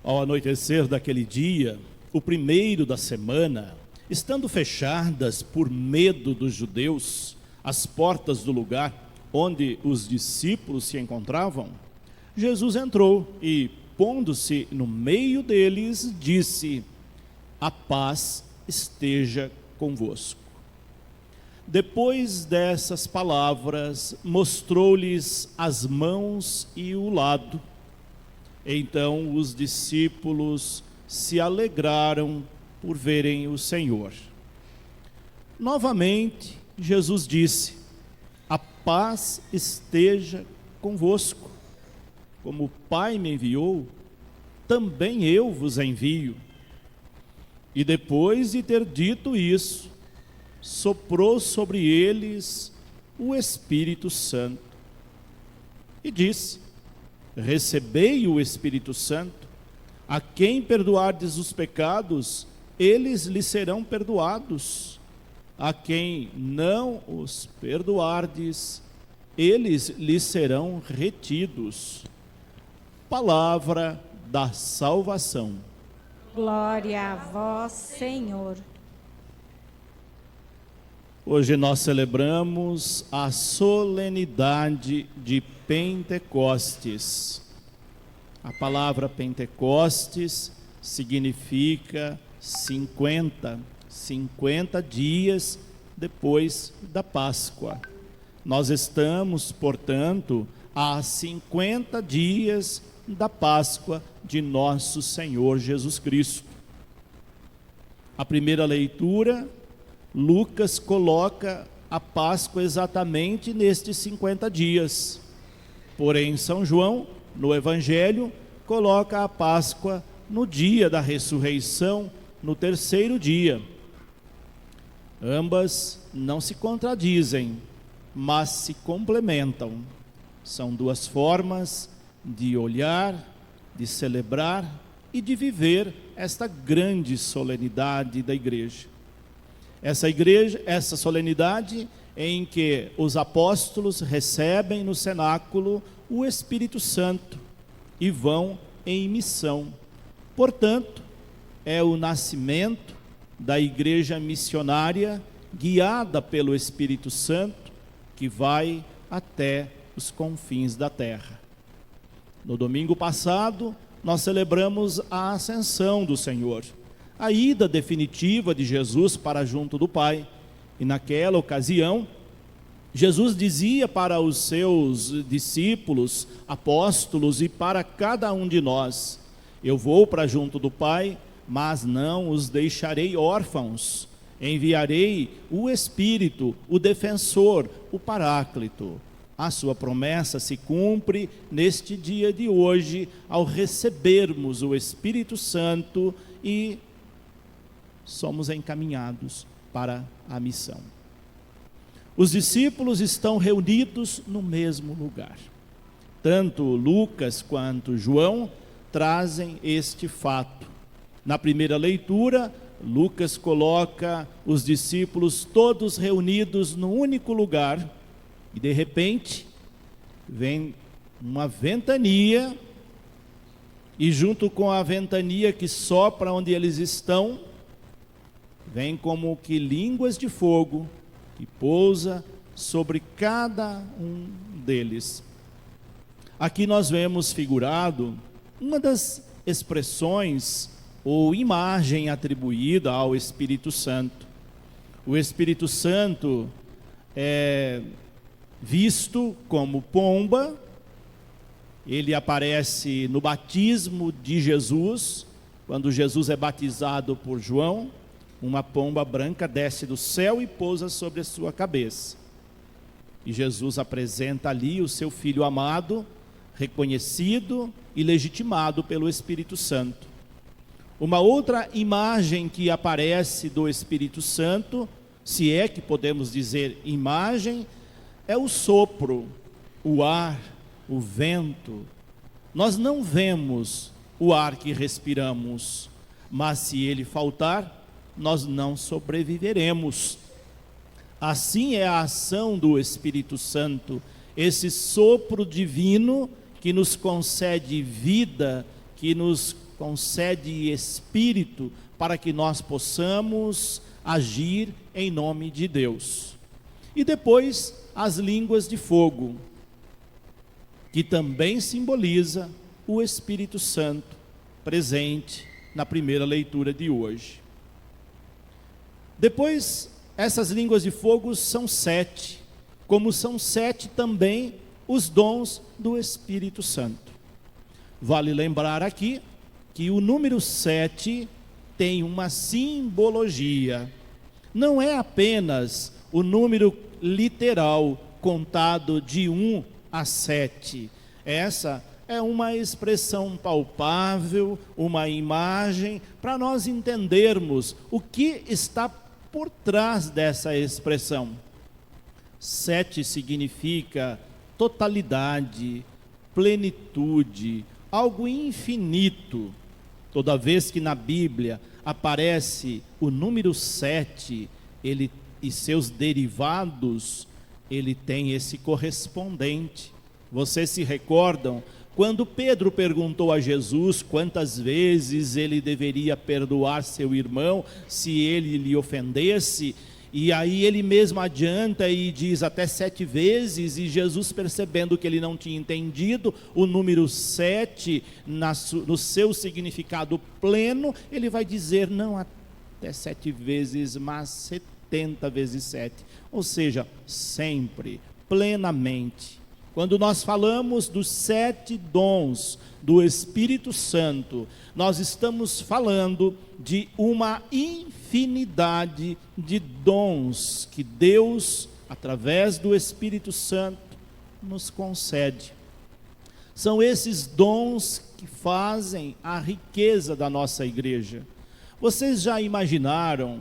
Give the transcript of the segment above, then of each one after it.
Ao anoitecer daquele dia, o primeiro da semana, estando fechadas por medo dos judeus as portas do lugar onde os discípulos se encontravam, Jesus entrou e, pondo-se no meio deles, disse: "A paz esteja convosco." Depois dessas palavras, mostrou-lhes as mãos e o lado. Então os discípulos se alegraram por verem o Senhor. Novamente, Jesus disse: "A paz esteja convosco. Como o Pai me enviou, também eu vos envio." E depois de ter dito isso, soprou sobre eles o Espírito Santo e disse: "Recebei o Espírito Santo. A quem perdoardes os pecados, eles lhes serão perdoados. A quem não os perdoardes, eles lhes serão retidos." Palavra da salvação. Glória a vós, Senhor. Hoje nós celebramos a solenidade de Pentecostes. A palavra Pentecostes significa 50 dias depois da Páscoa. Nós estamos, portanto, a 50 dias da Páscoa de nosso Senhor Jesus Cristo. A primeira leitura, Lucas coloca a Páscoa exatamente nestes 50 dias. Porém, São João, no Evangelho, coloca a Páscoa no dia da ressurreição, no terceiro dia. Ambas não se contradizem, mas se complementam. São duas formas de olhar, de celebrar e de viver esta grande solenidade da igreja. Essa solenidade em que os apóstolos recebem no cenáculo o Espírito Santo e vão em missão. Portanto, é o nascimento da igreja missionária guiada pelo Espírito Santo que vai até os confins da terra. No domingo passado, nós celebramos a ascensão do Senhor, a ida definitiva de Jesus para junto do Pai. E naquela ocasião, Jesus dizia para os seus discípulos, apóstolos e para cada um de nós: "Eu vou para junto do Pai, mas não os deixarei órfãos. Enviarei o Espírito, o Defensor, o Paráclito." A sua promessa se cumpre neste dia de hoje, ao recebermos o Espírito Santo e somos encaminhados para a missão. Os discípulos estão reunidos no mesmo lugar. Tanto Lucas quanto João trazem este fato. Na primeira leitura, Lucas coloca os discípulos todos reunidos num único lugar e de repente vem uma ventania e junto com a ventania que sopra onde eles estão, vem como que línguas de fogo que pousa sobre cada um deles. Aqui nós vemos figurado uma das expressões ou imagem atribuída ao Espírito Santo. O Espírito Santo é visto como pomba. Ele aparece no batismo de Jesus, quando Jesus é batizado por João. Uma pomba branca desce do céu e pousa sobre a sua cabeça. E Jesus apresenta ali o seu Filho amado, reconhecido e legitimado pelo Espírito Santo. Uma outra imagem que aparece do Espírito Santo, se é que podemos dizer imagem, é o sopro, o ar, o vento. Nós não vemos o ar que respiramos, mas se ele faltar, nós não sobreviveremos. Assim é a ação do Espírito Santo, esse sopro divino que nos concede vida, que nos concede Espírito para que nós possamos agir em nome de Deus. E depois as línguas de fogo, que também simboliza o Espírito Santo presente na primeira leitura de hoje. Depois, essas línguas de fogo são 7, como são 7 também os dons do Espírito Santo. Vale lembrar aqui que o número 7 tem uma simbologia. Não é apenas o número literal contado de 1 a 7. Essa é uma expressão palpável, uma imagem, para nós entendermos o que está por trás dessa expressão. 7 significa totalidade, plenitude, algo infinito. Toda vez que na Bíblia aparece o número 7, ele e seus derivados, ele tem esse correspondente. Vocês se recordam quando Pedro perguntou a Jesus quantas vezes ele deveria perdoar seu irmão se ele lhe ofendesse? E aí ele mesmo adianta e diz até 7 vezes, e Jesus, percebendo que ele não tinha entendido o número 7 no seu significado pleno, ele vai dizer não até 7 vezes, mas 70 vezes 7, ou seja, sempre, plenamente. Quando nós falamos dos 7 dons do Espírito Santo, nós estamos falando de uma infinidade de dons que Deus, através do Espírito Santo, nos concede. São esses dons que fazem a riqueza da nossa igreja. Vocês já imaginaram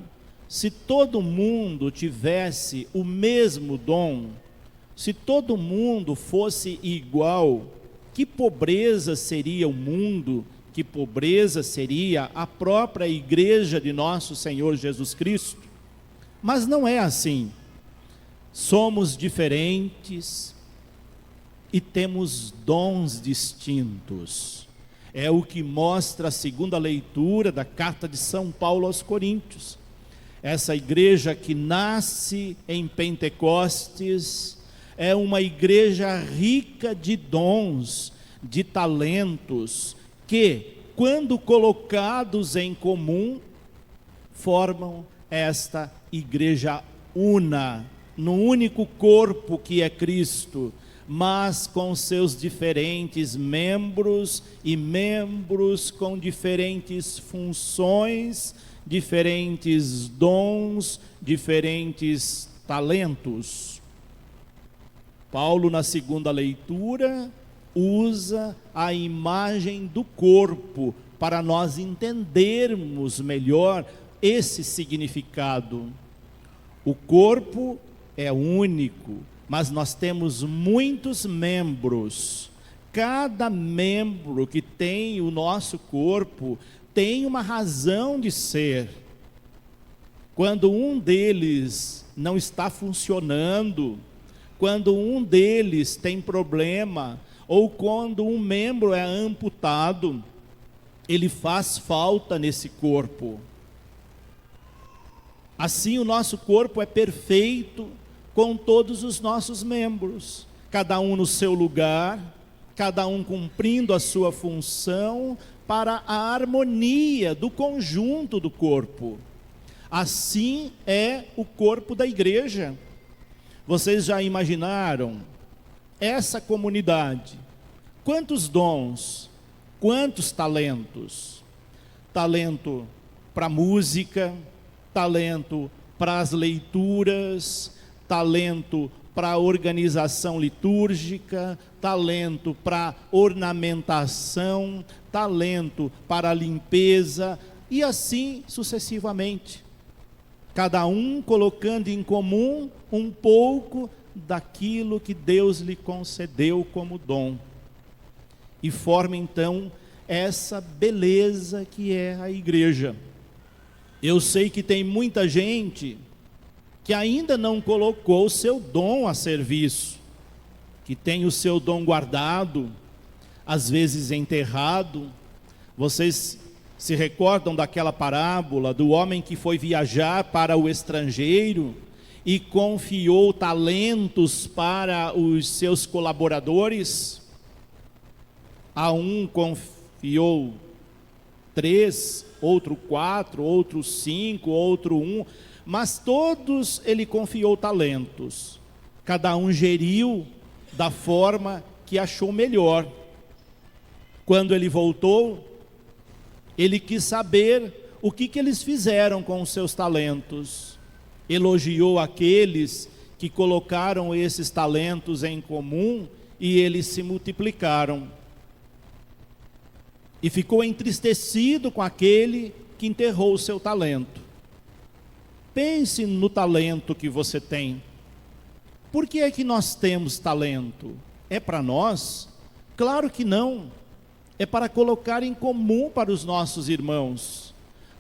se todo mundo tivesse o mesmo dom? Se todo mundo fosse igual, que pobreza seria o mundo, que pobreza seria a própria igreja de nosso Senhor Jesus Cristo? Mas não é assim. Somos diferentes e temos dons distintos. É o que mostra a segunda leitura da carta de São Paulo aos Coríntios. Essa igreja que nasce em Pentecostes é uma igreja rica de dons, de talentos, que, quando colocados em comum, formam esta igreja una, no único corpo que é Cristo, mas com seus diferentes membros e membros com diferentes funções, diferentes dons, diferentes talentos. Paulo, na segunda leitura, usa a imagem do corpo para nós entendermos melhor esse significado. O corpo é único, mas nós temos muitos membros. Cada membro que tem o nosso corpo tem uma razão de ser. Quando um deles não está funcionando, quando um deles tem problema, ou quando um membro é amputado, ele faz falta nesse corpo. Assim, o nosso corpo é perfeito com todos os nossos membros, cada um no seu lugar, cada um cumprindo a sua função para a harmonia do conjunto do corpo. Assim é o corpo da igreja. Vocês já imaginaram essa comunidade? Quantos dons, quantos talentos? Talento para música, talento para as leituras, talento para a organização litúrgica, talento para ornamentação, talento para a limpeza, e assim sucessivamente. Cada um colocando em comum um pouco daquilo que Deus lhe concedeu como dom. E forma então essa beleza que é a igreja. Eu sei que tem muita gente que ainda não colocou o seu dom a serviço, que tem o seu dom guardado, às vezes enterrado, Vocês se recordam daquela parábola do homem que foi viajar para o estrangeiro e confiou talentos para os seus colaboradores? A um confiou 3, outro 4, outro 5, outro 1, mas todos ele confiou talentos. Cada um geriu da forma que achou melhor. Quando ele voltou, ele quis saber o que eles fizeram com os seus talentos. Elogiou aqueles que colocaram esses talentos em comum e eles se multiplicaram. E ficou entristecido com aquele que enterrou o seu talento. Pense no talento que você tem. Por que é que nós temos talento? É para nós? Claro que não. É para colocar em comum para os nossos irmãos.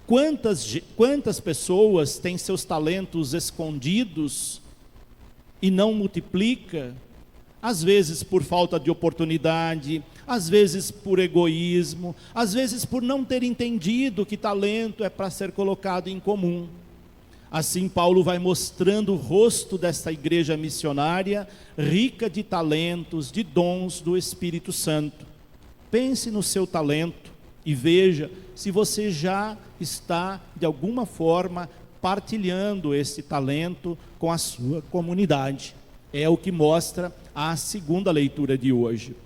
Quantas pessoas têm seus talentos escondidos e não multiplica? Às vezes por falta de oportunidade, às vezes por egoísmo, às vezes por não ter entendido que talento é para ser colocado em comum. Assim Paulo vai mostrando o rosto desta igreja missionária, rica de talentos, de dons do Espírito Santo. Pense no seu talento e veja se você já está de alguma forma partilhando esse talento com a sua comunidade. É o que mostra a segunda leitura de hoje.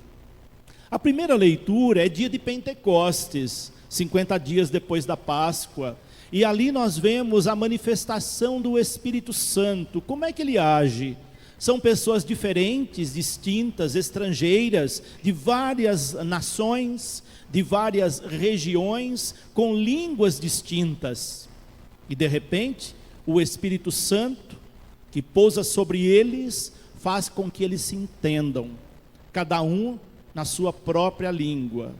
A primeira leitura é dia de Pentecostes, 50 dias depois da Páscoa. E ali nós vemos a manifestação do Espírito Santo. Como é que ele age? São pessoas diferentes, distintas, estrangeiras, de várias nações, de várias regiões, com línguas distintas. E de repente, o Espírito Santo, que pousa sobre eles, faz com que eles se entendam, cada um na sua própria língua.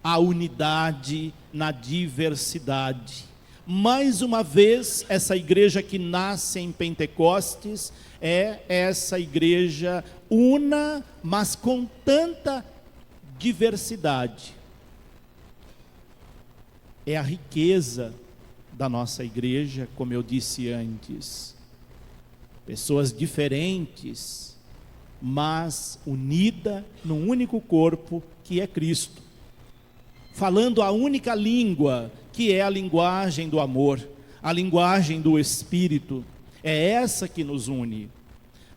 A unidade na diversidade. Mais uma vez, essa igreja que nasce em Pentecostes é essa igreja una, mas com tanta diversidade. É a riqueza da nossa igreja, como eu disse antes. Pessoas diferentes, mas unida num único corpo que é Cristo. Falando a única língua, que é a linguagem do amor, a linguagem do Espírito. É essa que nos une.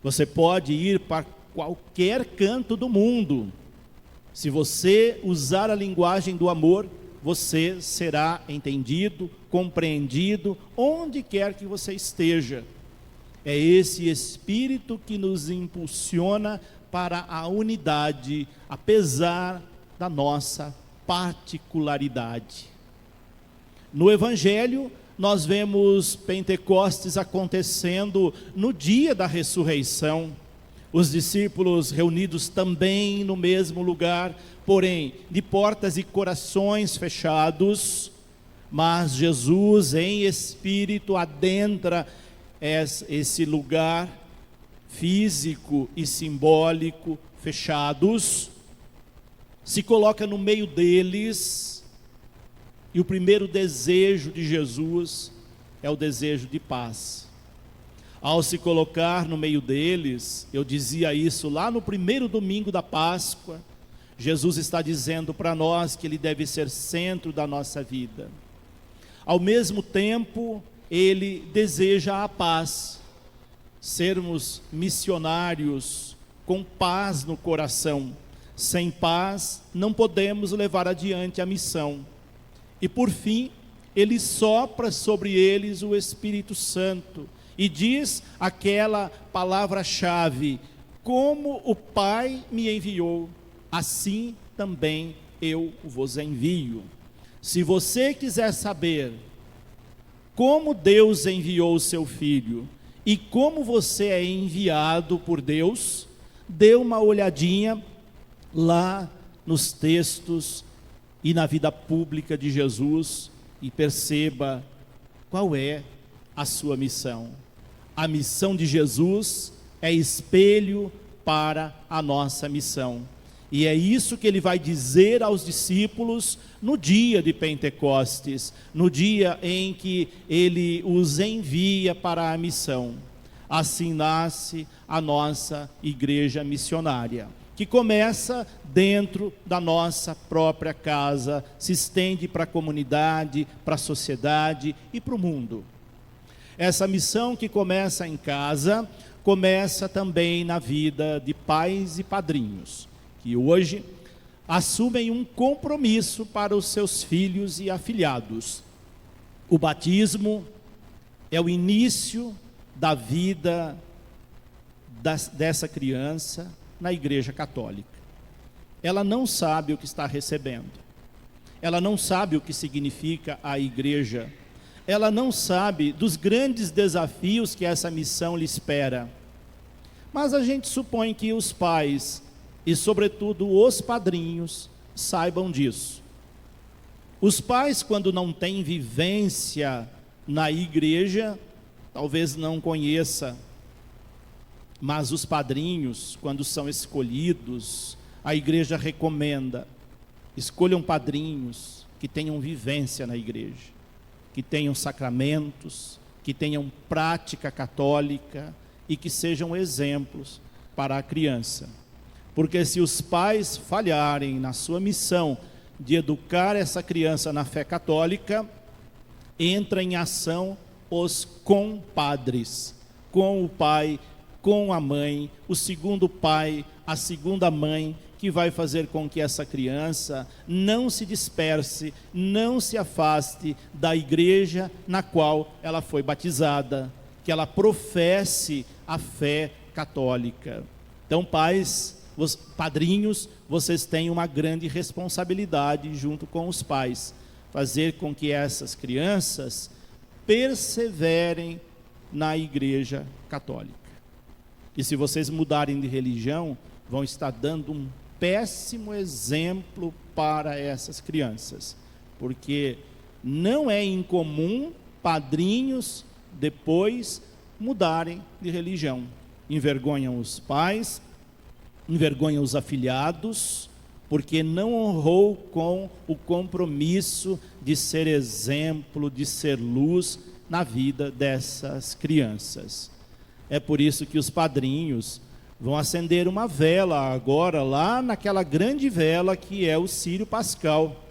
Você pode ir para qualquer canto do mundo. Se você usar a linguagem do amor, você será entendido, compreendido, onde quer que você esteja. É esse Espírito que nos impulsiona para a unidade, apesar da nossa particularidade. No Evangelho, nós vemos Pentecostes acontecendo no dia da ressurreição. Os discípulos reunidos também no mesmo lugar, porém de portas e corações fechados, mas Jesus em espírito adentra esse lugar físico e simbólico fechados, se coloca no meio deles, e o primeiro desejo de Jesus é o desejo de paz. Ao se colocar no meio deles, eu dizia isso lá no primeiro domingo da Páscoa, Jesus está dizendo para nós que Ele deve ser centro da nossa vida. Ao mesmo tempo, Ele deseja a paz, sermos missionários com paz no coração. Sem paz, não podemos levar adiante a missão. E por fim, Ele sopra sobre eles o Espírito Santo e diz aquela palavra-chave: como o Pai me enviou, assim também eu vos envio. Se você quiser saber como Deus enviou o seu Filho e como você é enviado por Deus, dê uma olhadinha lá nos textos e na vida pública de Jesus e perceba qual é a sua missão. A missão de Jesus é espelho para a nossa missão. E é isso que ele vai dizer aos discípulos no dia de Pentecostes, no dia em que ele os envia para a missão. Assim nasce a nossa igreja missionária, que começa dentro da nossa própria casa, se estende para a comunidade, para a sociedade e para o mundo. Essa missão que começa em casa, começa também na vida de pais e padrinhos, que hoje assumem um compromisso para os seus filhos e afilhados. O batismo é o início da vida dessa criança na Igreja Católica. Ela não sabe o que está recebendo. Ela não sabe o que significa a igreja. Ela não sabe dos grandes desafios que essa missão lhe espera. Mas a gente supõe que os pais, e sobretudo os padrinhos, saibam disso. Os pais, quando não têm vivência na igreja, talvez não conheça, mas os padrinhos, quando são escolhidos, a igreja recomenda: escolham padrinhos que tenham vivência na igreja, que tenham sacramentos, que tenham prática católica e que sejam exemplos para a criança. Porque se os pais falharem na sua missão de educar essa criança na fé católica, entra em ação os compadres, com o pai, com a mãe, o segundo pai, a segunda mãe, que vai fazer com que essa criança não se disperse, não se afaste da igreja na qual ela foi batizada, que ela professe a fé católica. Então, pais, padrinhos, vocês têm uma grande responsabilidade junto com os pais, fazer com que essas crianças perseverem na igreja católica. E se vocês mudarem de religião, vão estar dando um péssimo exemplo para essas crianças, porque não é incomum padrinhos depois mudarem de religião. Envergonham os pais, envergonham os afilhados, porque não honrou com o compromisso de ser exemplo, de ser luz na vida dessas crianças. É por isso que os padrinhos vão acender uma vela agora, lá naquela grande vela que é o Círio Pascal.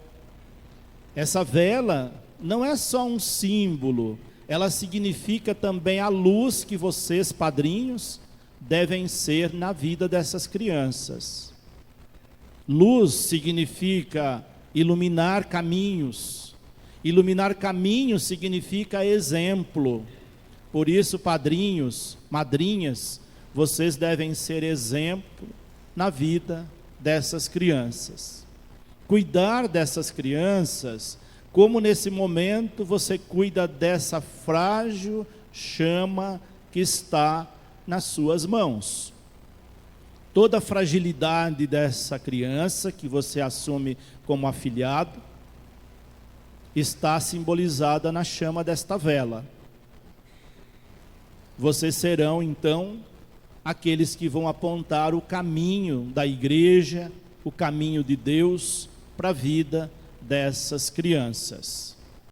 Essa vela não é só um símbolo, ela significa também a luz que vocês, padrinhos, devem ser na vida dessas crianças. Luz significa iluminar caminhos. Iluminar caminhos significa exemplo. Por isso, padrinhos, madrinhas, vocês devem ser exemplo na vida dessas crianças. Cuidar dessas crianças, como nesse momento você cuida dessa frágil chama que está nas suas mãos. Toda a fragilidade dessa criança que você assume como afilhado está simbolizada na chama desta vela. Vocês serão então aqueles que vão apontar o caminho da igreja, o caminho de Deus para a vida dessas crianças.